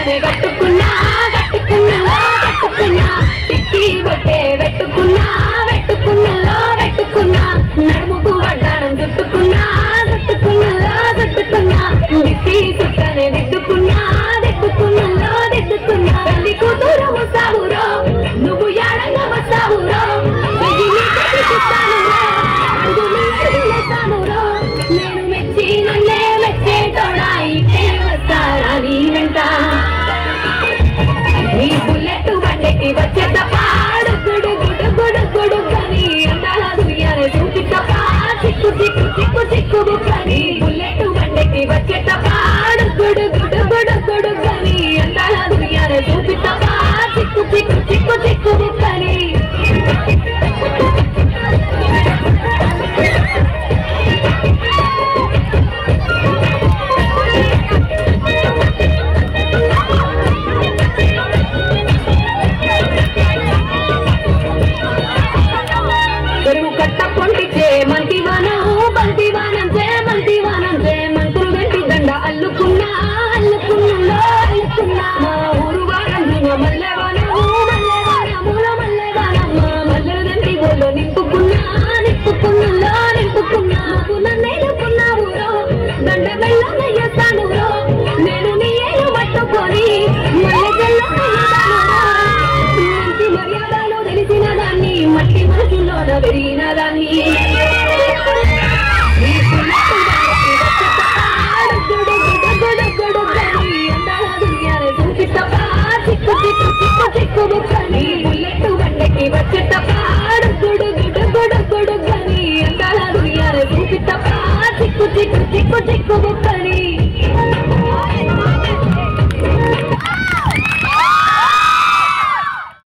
చుట్టానే కట్టుకున్నా కట్టుకున్నా కట్టుకున్నా టిక్కి బొట్టే పెట్టుకున్నా పెట్టుకున్నా పెట్టుకున్నా నడుముకు వడ్డానం చుట్టుకున్నా చుట్టుకున్నా చుట్టుకున్నా టిక్కి చుట్టానే దిద్దుకున్నా దిద్దుకున్నా దిద్దుకున్నా పెళ్లి కూతురు వస్తావురో నువ్వు యాడంగా వస్తావురో నేను మెచ్చి నన్నే మెచ్చేటోడా ఇట్టే వస్తారా నీ వెంట నీ బుల్లెట్ బండికి వచ్చే తప్ప గుడు గుడు గుడు గుడు కని అందాల దుయ్యాలే చూపి తప్ప చిక్కు చిక్కు చిక్కు చిక్కు బుక్కని బుల్లెట్ బండికి వచ్చే తప్ప గుడు గుడు గుడు గుడు కని అందాల దుయ్యాలే చూపి తప్ప చిక్కు చిక్కు చిక్కు చిక్కు బుక్కని అల్లుకున్నా అల్లుకున్నా అల్లుకున్నా మా ఊరు వారంగా మల్లెవానము మల్లెవానముల మల్లెవానమ్మ మల్లెల దండి గోలో నింపుకున్నా నింపుకున్నా నింపుకున్నా నన్నేలుకున్నావు దండ వెళ్ళయ్యేస్తాను నేను నీ ఏలు పట్టుకొని మల్లెల్లో మంచి మర్యాదలు తెలిసిన దాన్ని మట్టి మనసులోన పెరిగిన దాన్ని బుల్లెట్ బండకి వచ్చే తప్ప గుడు గుడు గుడు గుడు గని అందాల దుయ్యాలే చూపి తప్ప చిక్కు చిక్కు చిక్కు చిక్కు